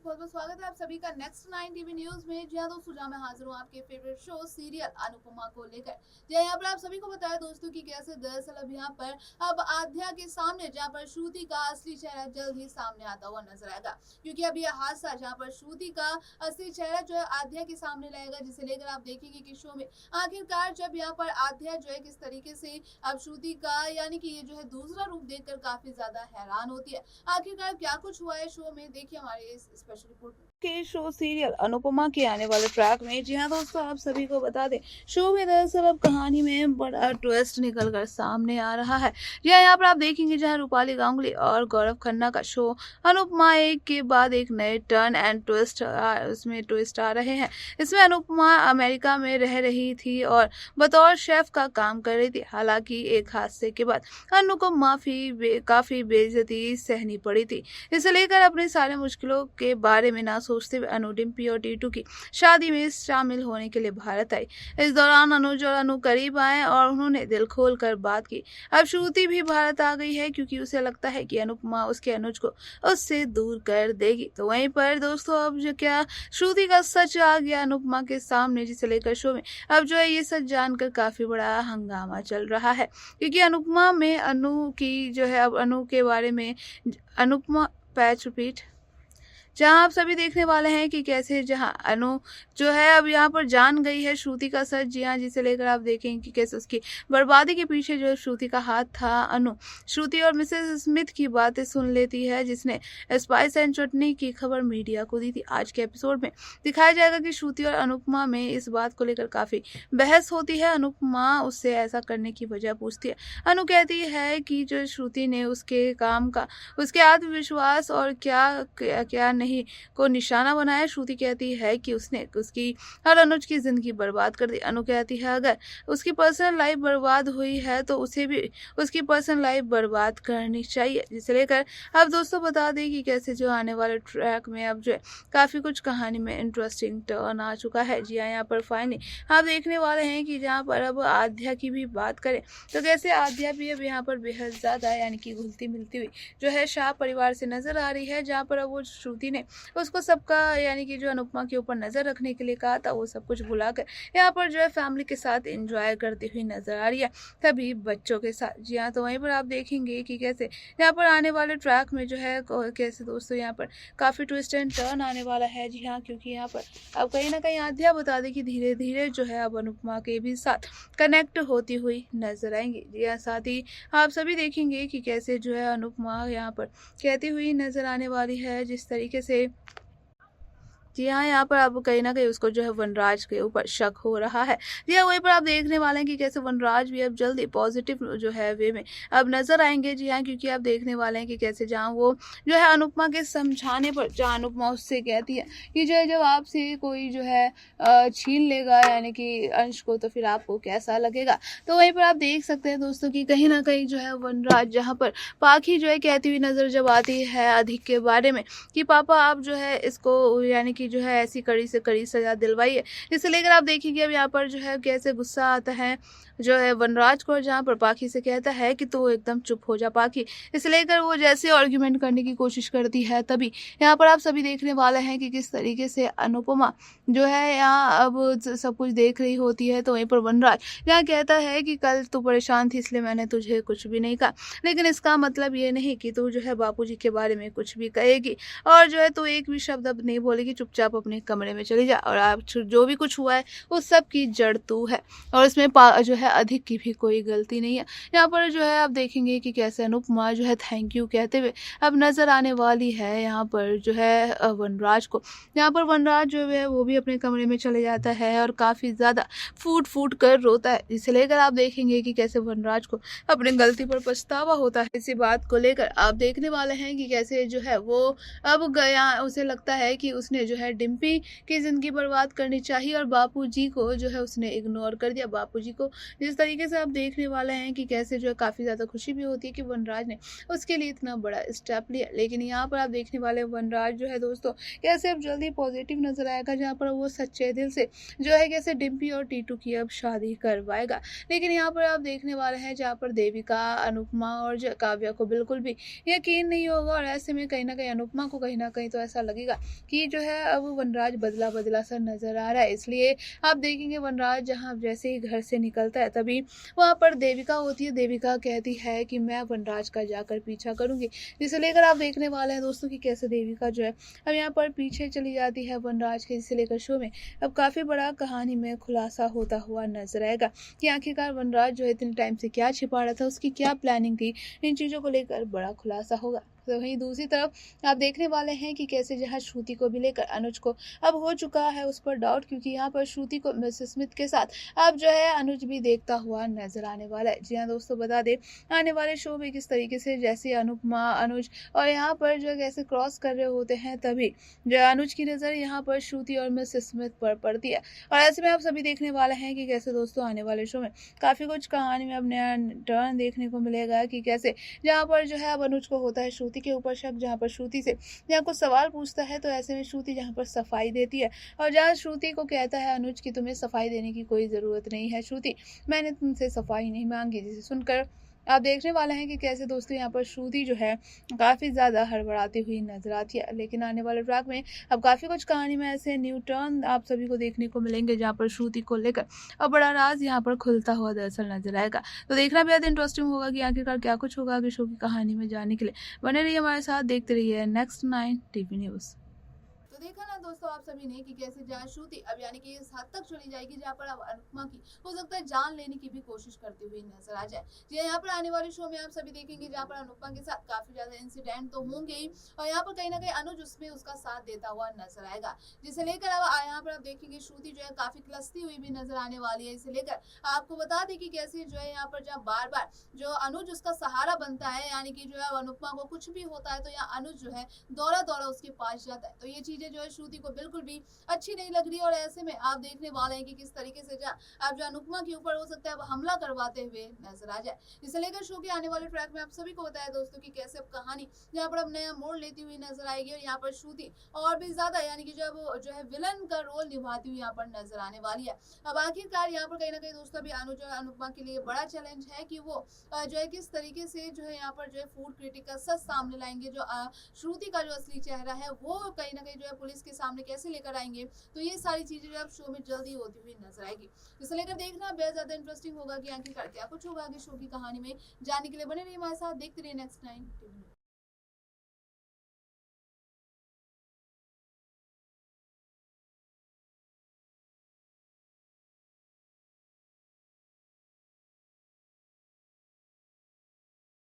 बहुत बहुत स्वागत है आप सभी का नेक्स्ट 9 टीवी न्यूज में। जी हाँ दोस्तों, जहाँ मैं हाजिर हूँ आपके फेवरेट शो सीरियल अनुपमा को लेकर। जी यहाँ पर आप सभी को बताया दोस्तों कि कैसे दरअसल अब यहाँ पर अब आध्या के सामने जहाँ पर श्रुति का असली चेहरा जल्द ही सामने आता हुआ नजर आएगा, क्योंकि अब यह हादसा जहाँ पर श्रुति का असली चेहरा जो है आध्या के सामने लाएगा, जिसे लेकर आप देखेंगे कि शो में आखिरकार जब यहाँ पर आध्या जो है किस तरीके से अब श्रुति का यानी कि ये जो है दूसरा रूप देखकर काफी ज्यादा हैरान होती है। आखिरकार क्या कुछ हुआ है शो में, देखिए हमारे इस स्पेशल रिपोर्ट में। के शो सीरियल अनुपमा के आने वाले ट्रैक में। जी हाँ दोस्तों, आप सभी को बता दें शो में दरअसल अब कहानी में बड़ा ट्विस्ट निकल कर सामने आ रहा है। जी हाँ, यहाँ पर आप देखेंगे जहाँ रूपाली गांगुली और गौरव खन्ना का शो अनुपमा एक के बाद एक नए टर्न एंड ट्विस्ट उसमें ट्विस्ट आ रहे हैं। इसमें अनुपमा अमेरिका में रह रही थी और बतौर शेफ का काम कर रही थी। हालांकि एक हादसे के बाद अनु को काफी बेइज्जती सहनी पड़ी थी। इसे लेकर अपनी सारे मुश्किलों के बारे में ना सोचते हुए अनु डिम्पी और टीटू की शादी में शामिल होने के लिए भारत आई। इस दौरान अनुज और अनु करीब आए और उन्होंने दिल खोल कर बात की। अब श्रुति भी भारत आ गई है क्योंकि उसे लगता है कि अनुपमा उसके अनुज को उससे दूर कर देगी। तो वहीं पर दोस्तों अब जो क्या श्रुति का सच आ गया अनुपमा के सामने, जिसे लेकर शो में अब जो है ये सच जानकर काफी बड़ा हंगामा चल रहा है, क्योंकि अनुपमा में अनु की जो है अब अनु के बारे में अनुपमा पैच रिपीट जहां आप सभी देखने वाले हैं कि कैसे जहां अनु जो है अब यहाँ पर जान गई है श्रुति का सच। जी हाँ, जिसे लेकर आप देखेंगे कि कैसे उसकी बर्बादी के पीछे जो श्रुति का हाथ था। अनु श्रुति और मिसेस स्मिथ की बातें सुन लेती है, जिसने स्पाइस एंड चटनी की खबर मीडिया को दी थी। आज के एपिसोड में दिखाया जाएगा कि श्रुति और अनुपमा में इस बात को लेकर काफी बहस होती है। अनुपमा उससे ऐसा करने की वजह पूछती है। अनु कहती है कि जो श्रुति ने उसके काम का उसके आत्मविश्वास और क्या नहीं को निशाना बनाया। श्रुति कहती है कि उसने उसकी और अनुज की जिंदगी बर्बाद कर दी। अनु कहती है अगर उसकी पर्सनल लाइफ बर्बाद हुई है तो उसे भी उसकी पर्सनल लाइफ बर्बाद करनी चाहिए। जिसे लेकर अब दोस्तों बता दें कि कैसे जो आने वाले ट्रैक में अब जो है काफी कुछ कहानी में इंटरेस्टिंग टर्न आ चुका है। जी हाँ, यहाँ पर फाइनली आप देखने वाले हैं कि जहाँ पर अब आध्या की भी बात करें तो कैसे आध्या भी अब यहाँ पर बेहद ज्यादा यानी कि घुलती मिलती हुई जो है शाह परिवार से नजर आ रही है। जहाँ पर अब वो श्रुति ने उसको सबका यानी कि जो अनुपमा के ऊपर नजर रखने के लिए कहा था वो सब कुछ भुलाकर यहाँ पर जो है फैमिली के साथ एंजॉय करती हुई नजर आ रही है, तभी बच्चों के साथ। जी हाँ, तो वहीं पर आप देखेंगे कि कैसे यहाँ पर आने वाले ट्रैक में जो है कैसे दोस्तों यहाँ पर काफी ट्विस्ट एंड टर्न आने वाला है। जी हाँ, क्योंकि यहाँ पर अब कहीं ना कहीं आध्या बता दें कि धीरे धीरे जो है अब अनुपमा के भी साथ कनेक्ट होती हुई नजर आएंगी। जी हाँ, साथ ही आप सभी देखेंगे कि कैसे जो है अनुपमा यहाँ पर कहती हुई नजर आने वाली है, जिस तरीके से जी हाँ, यहाँ पर अब कहीं ना कहीं उसको जो है वनराज के ऊपर शक हो रहा है। जी हाँ, वहीं पर आप देखने वाले हैं कि कैसे वनराज भी अब जल्दी पॉजिटिव जो है वे में अब नजर आएंगे। जी हाँ, क्योंकि आप देखने वाले हैं कि कैसे जहाँ वो जो है अनुपमा के समझाने पर जहाँ अनुपमा उससे कहती है कि जो है जब आपसे कोई जो है छीन लेगा यानी कि अंश को तो फिर आपको कैसा लगेगा। तो वहीं पर आप देख सकते हैं दोस्तों कि कहीं ना कहीं जो है वनराज जहाँ पर पाखी जो है कहती हुई नजर जब आती है अधिक के बारे में कि पापा आप जो है इसको यानी कि जो है ऐसी कड़ी से कड़ी सजा दिलवाइए। इसे लेकर आप देखिए अब यहाँ पर जो है कैसे गुस्सा आता है जो है वनराज को, जहाँ पर पाखी से कहता है कि तू एकदम चुप हो जा पाखी। इसे लेकर वो जैसे आर्ग्यूमेंट करने की कोशिश करती है, तभी यहाँ पर आप सभी देखने वाले हैं कि किस तरीके से अनुपमा जो है यहाँ अब सब कुछ देख रही होती है। तो वहीं पर वनराज यहाँ कहता है कि कल तू परेशान थी इसलिए मैंने तुझे कुछ भी नहीं कहा, लेकिन इसका मतलब ये नहीं कि तू जो है बापूजी के बारे में कुछ भी कहेगी और जो है तू एक भी शब्द अब नहीं बोलेगी, चुपचाप अपने कमरे में चली जा और आप जो भी कुछ हुआ है उस सब की जड़ तू है और इसमें जो है अधिक की भी कोई गलती नहीं है। यहाँ पर जो है आप देखेंगे कि कैसे अनुपमा जो है थैंक यू कहते हुए अब नजर आने वाली है यहाँ पर जो है वनराज को। यहाँ पर वनराज जो है वो भी अपने कमरे में चले जाता है और काफी ज्यादा फूट फूट कर रोता है, जिसे लेकर आप देखेंगे कि कैसे वनराज को अपनी गलती पर पछतावा होता है। इसी बात को लेकर आप देखने वाले हैं कि कैसे जो है वो अब गया उसे लगता है कि उसने जो है डिम्पी की ज़िंदगी बर्बाद करनी चाहिए और बापूजी को जो है उसने इग्नोर कर दिया। बापूजी को जिस तरीके से आप देखने वाले हैं कि कैसे जो है काफ़ी ज़्यादा खुशी भी होती है कि वनराज ने उसके लिए इतना बड़ा स्टेप लिया। लेकिन यहाँ पर आप देखने वाले वनराज जो है दोस्तों कैसे अब जल्दी पॉजिटिव नज़र आएगा, जहाँ पर वो सच्चे दिल से जो है कैसे डिम्पी और टीटू की अब शादी करवाएगा। लेकिन यहाँ पर आप देखने वाले हैं जहाँ पर देविका, अनुपमा और जो काव्या को बिल्कुल भी यकीन नहीं होगा और ऐसे में कहीं न कहीं अनुपमा को कहीं न कहीं तो ऐसा लगेगा कि जो है अब वनराज बदला-बदला सा नज़र आ रहा है। इसलिए आप देखेंगे वनराज जहाँ जैसे ही घर से निकलता है तभी वहाँ पर देविका होती है। देविका कहती है कि मैं वनराज का जाकर पीछा करूँगी, जिसे लेकर आप देखने वाले हैं दोस्तों कि कैसे देविका जो है अब यहाँ पर पीछे चली जाती है वनराज के, जिसे लेकर शो में अब काफ़ी बड़ा कहानी में खुलासा होता हुआ नजर आएगा कि आखिरकार वनराज जो है इतने टाइम से क्या छिपा रहा था, उसकी क्या प्लानिंग थी। इन चीज़ों को लेकर बड़ा खुलासा होगा। तो वहीं दूसरी तरफ आप देखने वाले हैं कि कैसे जहाँ श्रुति को भी लेकर अनुज को अब हो चुका है उस पर डाउट, क्योंकि यहाँ पर श्रुति को मिसेस स्मिथ के साथ अब जो है अनुज भी देखता हुआ नजर आने वाला है। जी हाँ दोस्तों, बता दें आने वाले शो में किस तरीके से जैसे अनुपमा, अनुज और यहाँ पर जो कैसे क्रॉस कर रहे होते हैं तभी जो अनुज की नज़र यहाँ पर श्रुति और मिसेस स्मिथ पर पड़ती है। और ऐसे में आप सभी देखने वाले हैं कि कैसे दोस्तों आने वाले शो में काफ़ी कुछ कहानी में अब नया टर्न देखने को मिलेगा कि कैसे जहाँ पर जो है अब अनुज को होता है श्रुति के ऊपर शक, जहाँ पर श्रुति से जहाँ कुछ सवाल पूछता है तो ऐसे में श्रुति जहाँ पर सफाई देती है और जहाँ श्रुति को कहता है अनुज की तुम्हें सफाई देने की कोई ज़रूरत नहीं है श्रुति, मैंने तुमसे सफाई नहीं मांगी। जिसे सुनकर आप देखने वाले हैं कि कैसे दोस्तों यहाँ पर श्रुति जो है काफ़ी ज़्यादा हड़बड़ाती हुई नजर आती है। लेकिन आने वाले ट्रैक में अब काफ़ी कुछ कहानी में ऐसे न्यू टर्न आप सभी को देखने को मिलेंगे जहाँ पर श्रुति को लेकर अब बड़ा राज यहाँ पर खुलता हुआ दरअसल नजर आएगा। तो देखना बेहद इंटरेस्टिंग होगा कि आखिरकार क्या कुछ होगा आगे शो की कहानी में जाने के लिए बने रहिए हमारे साथ, देखते रहिए नेक्स्ट 9 टीवी न्यूज़। तो देखा ना दोस्तों आप सभी ने कि कैसे जहाँ श्रुति अब यानी कि इस हद तक चली जाएगी जहाँ पर अब अनुपमा की हो सकता है जान लेने की भी कोशिश करती हुई नजर आ जाए। जी यहाँ पर आने वाले शो में आप सभी देखेंगे जहाँ पर अनुपमा के साथ काफी ज्यादा इंसिडेंट तो होंगे ही और यहाँ पर कहीं ना कहीं अनुज उसमें उसका साथ देता हुआ नजर आएगा, जिसे लेकर अब यहाँ पर आप देखेंगे श्रुति जो है काफी क्लसती हुई भी नजर आने वाली है। इसे लेकर आपको बता दें कि कैसे जो है यहाँ पर जब बार बार जो अनुज उसका सहारा बनता है, यानी कि जो है अनुपमा को कुछ भी होता है तो यहाँ अनुज जो है दौड़ा दौड़ा उसके पास जाता है, तो ये चीजें जो है श्रुति को बिल्कुल भी अच्छी नहीं लग रही। और ऐसे में आप देखने वाले हैं कि किस तरीके से आप जो अनुपमा के ऊपर हो सकता है अब हमला करवाते हुए नजर आ जाए। इसे लेकर शो के आने वाले ट्रैक में आप सभी को बताया दोस्तों कि कैसे अब कहानी यहाँ पर अब नया मोड़ लेती हुई नजर आएगी और यहाँ पर श्रुति और भी ज्यादा यानी कि जो है विलन का रोल निभाती हुई यहाँ पर नजर आने वाली है। अब आखिरकार यहाँ पर कहीं ना कहीं दोस्तों अभी अनुज और अनुपमा के लिए बड़ा चैलेंज है कि वो जो है किस तरीके से जो है यहाँ पर जो है फूड क्रिटिक का सच सामने लाएंगे, जो श्रुति का जो असली चेहरा है वो कहीं ना कहीं जो है पुलिस के सामने कैसे लेकर आएंगे। तो ये सारी चीजें जो अब शो में जल्दी होती हुई नजर आएगी, इसे लेकर देखना बेहद ज्यादा इंटरेस्टिंग होगा कि आखिरकार क्या कुछ होगा आगे शो की कहानी में। जानने के लिए बने रहिए हमारे साथ, देखते रहिए नेक्स्ट 9 टीवी।